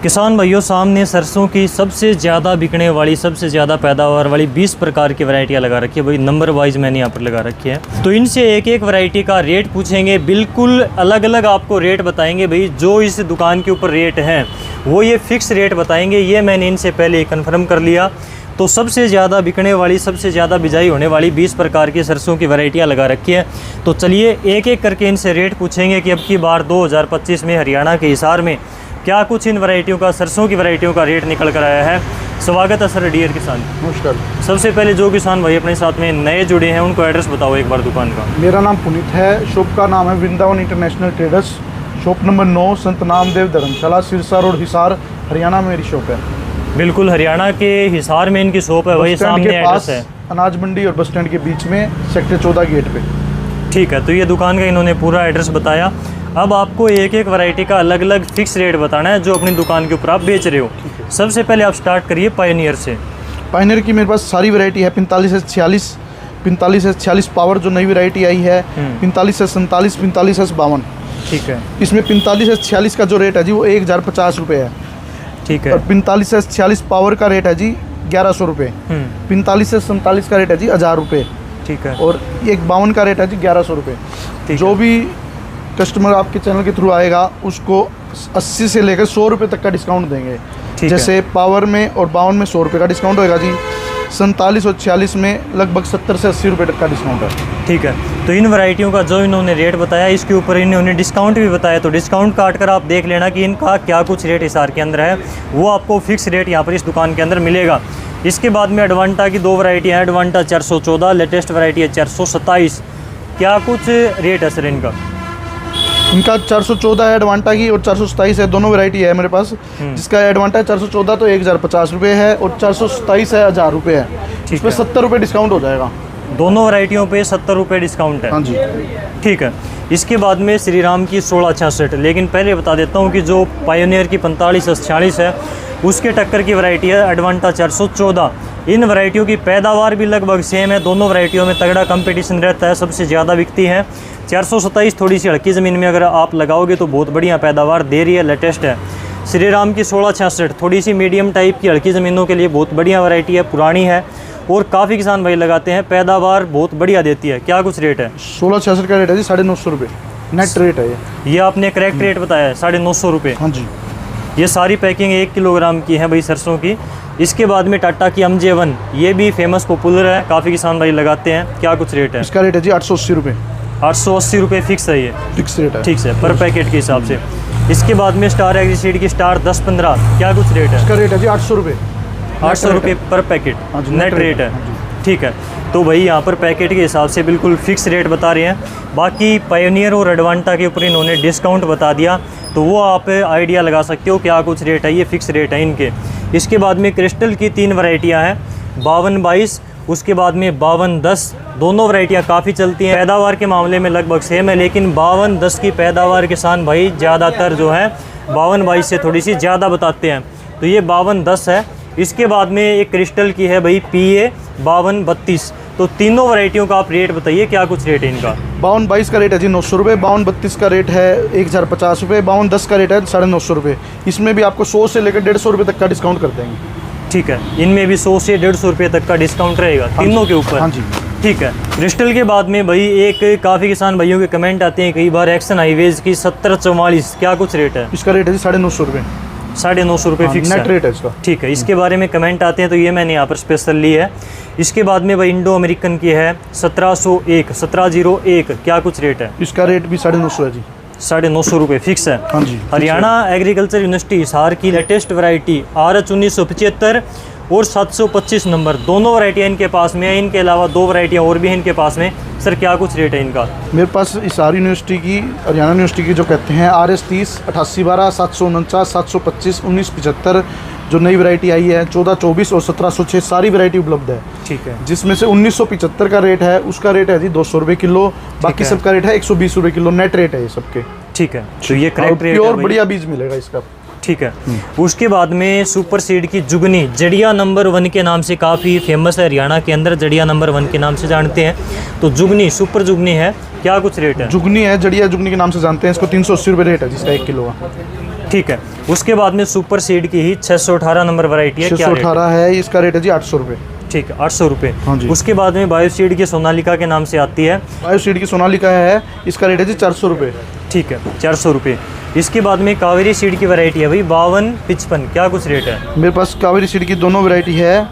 किसान भाइयों, सामने सरसों की सबसे ज़्यादा बिकने वाली, सबसे ज़्यादा पैदावार वाली 20 प्रकार की वैरायटियाँ लगा रखी है भाई। नंबर वाइज मैंने यहाँ पर लगा रखी है। तो इनसे एक एक वैरायटी का रेट पूछेंगे, बिल्कुल अलग अलग आपको रेट बताएंगे भाई। जो इस दुकान के ऊपर रेट हैं वो ये फिक्स रेट बताएंगे, ये मैंने इनसे पहले कन्फर्म कर लिया। तो सबसे ज़्यादा बिकने वाली, सबसे ज़्यादा बिजाई होने वाली 20 प्रकार की सरसों की वैरायटियाँ लगा रखी है। तो चलिए एक एक करके इनसे रेट पूछेंगे कि अब की बार 2025 में हरियाणा के हिसार में क्या कुछ इन वैरायटियों का, सरसों की वैरायटियों का रेट निकल कर आया है। स्वागत है सर डियर किसान। नमस्कार। सबसे पहले जो किसान भाई अपने साथ में नए जुड़े हैं उनको एड्रेस बताओ एक बार दुकान का। मेरा नाम पुनीत है, शॉप का नाम है Vrindavan international traders, shop number 9, संत नामदेव धर्मशाला, सिरसा रोड, हिसार, हरियाणा में मेरी शॉप है। बिल्कुल हरियाणा के हिसार में इनकी शॉप है, वही सामने एड्रेस है। अनाज मंडी और बस स्टैंड के बीच में, सेक्टर 14 गेट पे। ठीक है, तो ये दुकान का इन्होंने पूरा एड्रेस बताया। अब आपको एक एक वैरायटी का अलग अलग फिक्स रेट बताना है जो अपनी दुकान के ऊपर आप बेच रहे हो। सबसे पहले आप स्टार्ट करिए पायोनियर से। पायोनियर की मेरे पास सारी वैरायटी है, 45 से 46, 45 से 46 पावर जो नई वैरायटी आई है, 45 से 47, 45 से 52। ठीक है, इसमें 45 से 46 का जो रेट है जी वो 1050 रुपये है। ठीक है। और 45 से 46 पावर का रेट है जी 1100 रुपये। 45 से 47 का रेट है जी 1000 रुपये। ठीक है। और एक 52 का रेट है जी 1100 रुपये। जो भी कस्टमर आपके चैनल के थ्रू आएगा उसको 80 से लेकर 100 रुपये तक का डिस्काउंट देंगे। जैसे पावर में और 52 में 100 रुपये का डिस्काउंट होएगा जी, 47 और 46 में लगभग 70 से 80 रुपये तक का डिस्काउंट है। ठीक है, तो इन वैरायटियों का जो इन्होंने रेट बताया इसके ऊपर इन्होंने डिस्काउंट भी बताया। तो डिस्काउंट काट कर आप देख लेना कि इनका क्या कुछ रेट हिसार के अंदर है, वो आपको फिक्स रेट यहाँ पर इस दुकान के अंदर मिलेगा। इसके बाद में एडवांटा की 2 वैरायटियाँ हैं, एडवांटा 414, लेटेस्ट वैरायटी है 427। क्या कुछ रेट है सर इनका? इनका 414 है एडवांटा की और 427 है, दोनों वैरायटी है मेरे पास। जिसका एडवांटा 414 तो 1050 रुपये है और 427 है 1000 रुपये है। इस पर 70 रुपये डिस्काउंट हो जाएगा। दोनों वैरायटियों पे 70 रुपये डिस्काउंट है। हाँ जी। ठीक है। इसके बाद में श्री राम की 1666, लेकिन पहले बता देता हूँ कि जो पायोनियर की 45 से 46 है उसके टक्कर की वैरायटी है एडवांटा 414। इन वैरायटियों की पैदावार भी लगभग सेम है, दोनों वैरायटियों में तगड़ा कंपटीशन रहता है, सबसे ज़्यादा बिकती है। 427 थोड़ी सी हल्की ज़मीन में अगर आप लगाओगे तो बहुत बढ़िया पैदावार दे रही है, लेटेस्ट है। श्री राम की 1666 थोड़ी सी मीडियम टाइप की हल्की ज़मीनों के लिए बहुत बढ़िया वैरायटी है, पुरानी है और काफ़ी किसान भाई लगाते हैं, पैदावार बहुत बढ़िया देती है। क्या कुछ रेट है? 1666 का रेट है जी 950 रुपये नेट रेट है ये आपने करेक्ट रेट बताया है, 950 रुपये। हाँ जी। ये सारी पैकिंग 1 किलोग्राम की है भाई सरसों की। इसके बाद में टाटा की MJ1, ये भी फेमस पॉपुलर है, काफ़ी किसान भाई लगाते हैं। क्या कुछ रेट है? इसका रेट है जी 880 रुपये। 880 रुपये फिक्स है, ये फिक्स रेट है। ठीक है, पर पैकेट के हिसाब से। इसके बाद में स्टार एग्रीसीड की स्टार 10-15, क्या कुछ रेट है? इसका रेट है जी 800 रुपये। 800 रुपये पर पैकेट नेट रेट है। ठीक है, तो भाई यहाँ पर पैकेट के हिसाब से बिल्कुल फिक्स रेट बता रहे हैं। बाकी पायोनियर और एडवांटा के ऊपर इन्होंने डिस्काउंट बता दिया, तो वो आप आइडिया लगा सकते हो क्या कुछ रेट है, ये फिक्स रेट है इनके। इसके बाद में क्रिस्टल की 3 वैरायटियाँ हैं, 52-22, उसके बाद में 52-10। दोनों वैरायटियाँ काफ़ी चलती हैं, पैदावार के मामले में लगभग सेम है, लेकिन 52-10 की पैदावार किसान भाई ज़्यादातर जो है 52-22 से थोड़ी सी ज़्यादा बताते हैं। तो ये 52-10 है। इसके बाद में एक क्रिस्टल की है भाई PA 52-32। तो तीनों वैरायटियों का आप रेट बताइए, क्या कुछ रेट है इनका? 52-22 का रेट है जी 900 रुपये, 52-32 का रेट है 1050 रुपये, 52-10 का रेट है 950 रुपये। इसमें भी आपको 100 से लेकर 150 रुपये तक का डिस्काउंट कर देंगे। ठीक है, इनमें भी 100 से 150 रुपये तक का डिस्काउंट रहेगा तीनों के ऊपर। हाँ जी। ठीक है। क्रिस्टल के बाद में भाई एक काफ़ी किसान भाइयों के कमेंट आते हैं कई बार, एक्शन हाईवेज की 1744, क्या कुछ रेट है? इसका रेट है जी 950 रुपये। 950 रुपये फिक्स नेट रेट है इसका। ठीक है, इसके बारे में कमेंट आते हैं तो ये मैंने यहाँ पर स्पेशल ली है। इसके बाद में भाई इंडो अमेरिकन की है 1701, क्या कुछ रेट है? इसका रेट भी 950 है जी। 950 रुपये फिक्स है। हाँ जी। हरियाणा एग्रीकल्चर यूनिवर्सिटी हिसार की लेटेस्ट वैरायटी RH 1975 और 725 नंबर, दोनों वैरायटियाँ इनके पास में है। इनके अलावा 2 वैरायटियाँ और भी हैं इनके पास में। सर क्या कुछ रेट है इनका? मेरे पास हिसार यूनिवर्सिटी की, हरियाणा यूनिवर्सिटी की जो कहते हैं RS 30, 8812, 749, 725, 1975 जो नई वैरायटी आई है, 1424 और 1706 सारी वैरायटी उपलब्ध है। ठीक है। जिसमें से 1975 का रेट है, उसका रेट है जी 200 रुपये किलो, बाकी सबका रेट है 120 रुपये किलो, नेट रेट है ये सबके। ठीक है, तो ये करेक्ट रेट है, प्योर बढ़िया बीज मिलेगा इसका। ठीक है। उसके बाद में सुपर सीड की जुगनी, जड़िया नंबर 1 के नाम से काफ़ी फेमस है हरियाणा के अंदर, जड़िया नंबर 1 के नाम से जानते हैं। तो जुगनी, सुपर जुगनी है, क्या कुछ रेट है? जुगनी है, जड़िया जुगनी के नाम से जानते हैं इसको, 380 रुपये रेट है जिसका 1 किलो का। ठीक है। उसके बाद में सुपर सीड की ही 618 नंबर वैरायटी है, क्या रेट? 618 है, इसका रेट है जी 800 रुपये। ठीक है, 800 रुपये। हाँ जी। उसके बाद में बायोसीड की सोनालिका के नाम से आती है, बायोसीड की सोनालिका है, इसका रेट है जी 400 रुपये। ठीक है, 400 रुपये। इसके बाद में कावेरी सीड की वैरायटी है भाई 5255, क्या कुछ रेट है? मेरे पास कावेरी सीड की दोनों वैरायटी है,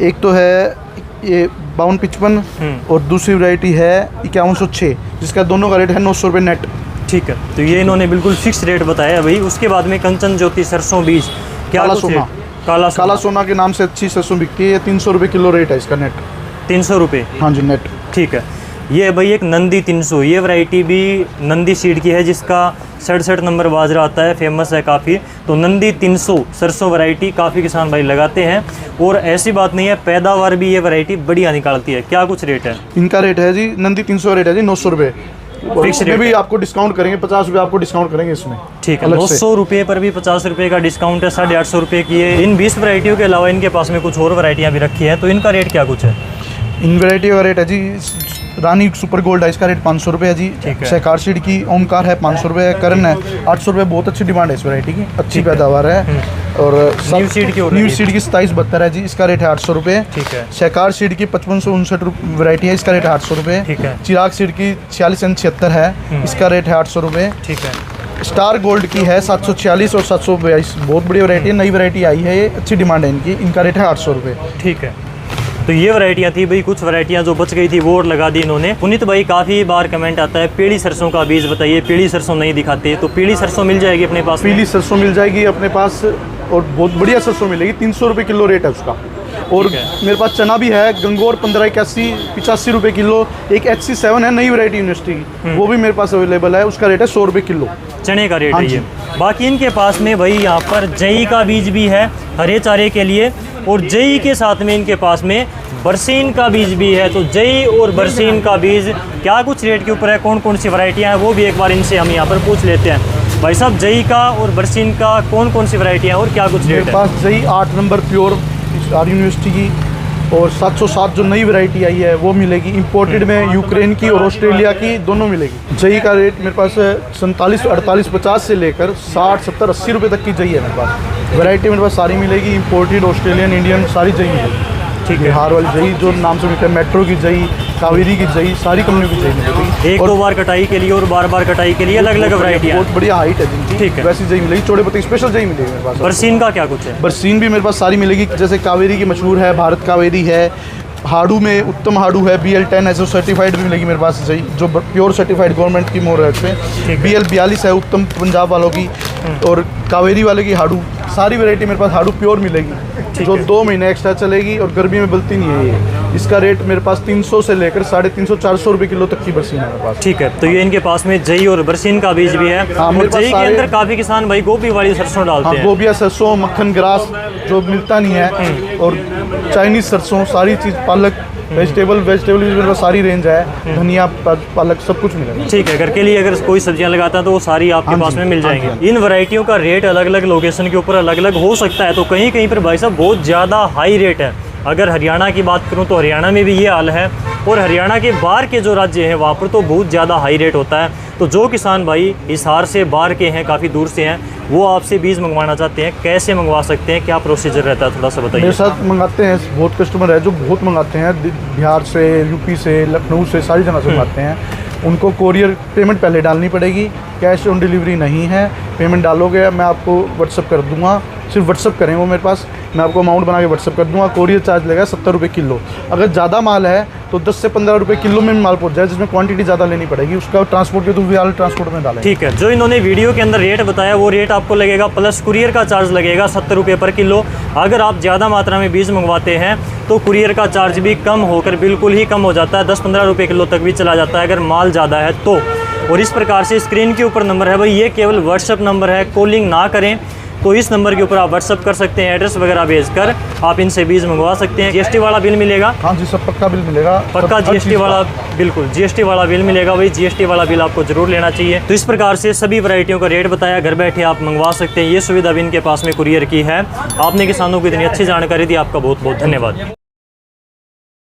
एक तो है ये 5255 और दूसरी वैरायटी है 5106, जिसका दोनों का रेट है 900 रुपये नेट। ठीक है, तो ये इन्होंने बिल्कुल फिक्स रेट बताया भाई। उसके बाद में कंचन ज्योति सरसों बीज, क्या काला कुछ सोना। रेट? काला सोना के नाम से अच्छी सरसों बिकती है, 300 रुपये किलो रेट है इसका नेट। 300 रुपये? हाँ जी, नेट। ठीक है। ये भाई एक नंदी 300, ये वैरायटी भी नंदी सीड की है, जिसका 67 नंबर बाजरा आता है, फेमस है काफ़ी। तो नंदी 300 सरसों वैरायटी काफ़ी किसान भाई लगाते हैं, और ऐसी बात नहीं है, पैदावार भी ये वैरायटी बढ़िया निकालती है। क्या कुछ रेट है इनका? रेट है जी नंदी 300 रेट है जी 900 रुपये। फिक्स रेट भी आपको डिस्काउंट करेंगे, 50 रुपये आपको डिस्काउंट करेंगे इसमें। ठीक है, 900 रुपये पर भी 50 रुपये का डिस्काउंट है, 850 रुपये की है। इन 20 वैरायटियों के अलावा इनके पास में कुछ और वैरायटियाँ भी रखी हैं, तो इनका रेट क्या कुछ है? इन वैरायटी का रेट है जी रानी सुपर गोल्ड है, इसका रेट 500 रुपये है जी। ठीक है। सहकार सीड की ओमकार है 500 रुपये है, करण है 800 रुपये। बहुत अच्छी डिमांड है इस वैरायटी की, अच्छी पैदावार है। और न्यू सीड की न्यू सीड की 2772 है जी, इसका रेट है 800 रुपये। ठीक है। सहकार सीड की 5559 वैरायटी है, इसका रेट है 800 रुपये। ठीक है। चिराग सीड की 4676 है, इसका रेट है 800 रुपये। ठीक है। स्टार गोल्ड की है 746 और 742, बहुत बड़ी वैरायटी है, नई वैरायटी आई है, ये अच्छी डिमांड है इनकी, इनका रेट है 800 रुपये। ठीक है, तो ये वैरायटियाँ थी भाई, कुछ वैरायटियाँ जो बच गई थी वो और लगा दी इन्होंने। पुनीत भाई काफ़ी बार कमेंट आता है पीली सरसों का बीज बताइए, पीली सरसों नहीं दिखाते, तो पीली सरसों मिल जाएगी अपने पास? पीली सरसों मिल जाएगी अपने पास, और बहुत बढ़िया सरसों मिलेगी, 300 रुपये किलो रेट है उसका। और मेरे पास चना भी है, गंगोर 1581 85 रुपये किलो। एक HC7 है, नई वैरायटी यूनिवर्सिटी की, वो भी मेरे पास अवेलेबल है, उसका रेट है 100 रुपये किलो। चने का रेट है ये। बाकी इनके पास में भाई यहाँ पर जई का बीज भी है हरे चारे के लिए, और जई के साथ में इनके पास में बरसीन का बीज भी है। तो जई और बरसीन का बीज क्या कुछ रेट के ऊपर है, कौन कौन सी वैरायटियाँ हैं, वो भी एक बार इनसे हम यहाँ पर पूछ लेते हैं। भाई साहब, जई का और बरसीन का कौन कौन सी वैरायटियाँ हैं और क्या कुछ रेट मेरे है? पास जई 8 नंबर प्योर यूनिवर्सिटी की, और 707 जो नई वैरायटी आई है वो मिलेगी। इंपोर्टेड में यूक्रेन की और ऑस्ट्रेलिया की दोनों मिलेगी। जई का रेट मेरे पास 47 48 50 से लेकर 60 70 80 रुपये तक की जई है मेरे पास। वैरायटी मेरे पास सारी मिलेगी, इंपोर्टेड, ऑस्ट्रेलियन, इंडियन, सारी जई मिलेगी। ठीक है, बिहार वाली जई जो नाम से मिलता है, मेट्रो की जई, कावेरी की जई, सारी कंपनी की जई मिलेगी। एक दो बार कटाई के लिए और बार बार कटाई के लिए अलग अलग वैरायटी बहुत बढ़िया हाइट है जिनकी। ठीक है। वैसी जई मिलेगी, चौड़े पत्ती स्पेशल जई मिलेगी मेरे पास। बरसीन का क्या कुछ है? बरसीन भी मेरे पास सारी मिलेगी, जैसे कावेरी की मशहूर है, भारत कावेरी है। हाडू में उत्तम हाडू है, BL10 ऐसे सर्टिफाइड भी मिलेगी मेरे पास जई, जो प्योर सर्टिफाइड गवर्नमेंट की मोर है उसमें। BL42 है उत्तम पंजाब वालों की, और कावेरी वाले की हाडू, सारी वैरायटी मेरे पास हाडू प्योर मिलेगी, जो 2 महीने एक्स्ट्रा चलेगी और गर्मी में बलती नहीं है ये। इसका रेट मेरे पास 300 से लेकर 350 400 रुपये किलो तक की बरसीन है मेरे पास। ठीक है, तो ये इनके पास में जई और बरसीन का बीज भी है। हाँ, और जई के अंदर काफ़ी किसान भाई गोभी वाली सरसों डालते हैं। गोभिया सरसों, मक्खन ग्रास जो मिलता नहीं है, और चाइनीज़ सरसों, सारी चीज़, पालक, वेजिटेबल भी मेरे पास सारी रेंज है, धनिया, पालक, सब कुछ मिलेगा। ठीक है, घर के लिए अगर कोई सब्जियां लगाता है तो वो सारी आपके पास में मिल जाएंगी। इन वैरायटियों का रेट अलग अलग लोकेशन के ऊपर अलग अलग हो सकता है, तो कहीं कहीं पर भाई साहब बहुत ज़्यादा हाई रेट है। अगर हरियाणा की बात करूं तो हरियाणा में भी ये हाल है, और हरियाणा के बाहर के जो राज्य हैं वहाँ पर तो बहुत ज़्यादा हाई रेट होता है। तो जो किसान भाई हिसार से बाहर के हैं, काफ़ी दूर से हैं, वो आपसे बीज मंगवाना चाहते हैं, कैसे मंगवा सकते हैं, क्या प्रोसीजर रहता है, थोड़ा सा बताइए। मेरे साथ मंगाते हैं, बहुत कस्टमर है जो बहुत मंगाते हैं, बिहार से, यूपी से, लखनऊ से, सारी जगह से मंगाते हैं। उनको कोरियर पेमेंट पहले डालनी पड़ेगी, कैश ऑन डिलीवरी नहीं है। पेमेंट डालोगे मैं आपको व्हाट्सअप कर दूंगा, सिर्फ व्हाट्सअप करें वो मेरे पास, मैं आपको अमाउंट बना के व्हाट्सअप कर दूंगा। कोरियर चार्ज लगेगा 70 रुपये किलो। अगर ज़्यादा माल है तो 10 से 15 रुपये किलो में माल पहुंच जाए, जिसमें क्वांटिटी ज़्यादा लेनी पड़ेगी, उसका ट्रांसपोर्ट के थ्रू भी ट्रांसपोर्ट में डालें। ठीक है, जो इन्होंने वीडियो के अंदर रेट बताया वो रेट आपको लगेगा, प्लस कुरियर का चार्ज लगेगा 70 रुपये पर किलो। अगर आप ज़्यादा मात्रा में बीज मंगवाते हैं तो कुरियर का चार्ज भी कम होकर बिल्कुल ही कम हो जाता है, 10-15 रुपये किलो तक भी चला जाता है अगर माल ज़्यादा है तो। और इस प्रकार से स्क्रीन के ऊपर नंबर है भाई, ये केवल व्हाट्सअप नंबर है, कॉलिंग ना करें। तो इस नंबर के ऊपर आप व्हाट्सअप कर सकते हैं, एड्रेस वगैरह भेजकर आप इनसे बीज मंगवा सकते हैं। GST वाला बिल मिलेगा? हाँ जी, सब पक्का बिल मिलेगा, पक्का GST वाला, बिल्कुल GST वाला बिल मिलेगा भाई। GST वाला बिल आपको जरूर लेना चाहिए। तो इस प्रकार से सभी वैरायटियों का रेट बताया, घर बैठे आप मंगवा सकते हैं। ये सुविधा भी इनके पास में कुरियर की है। आपने किसानों को इतनी अच्छी जानकारी दी, आपका बहुत बहुत धन्यवाद।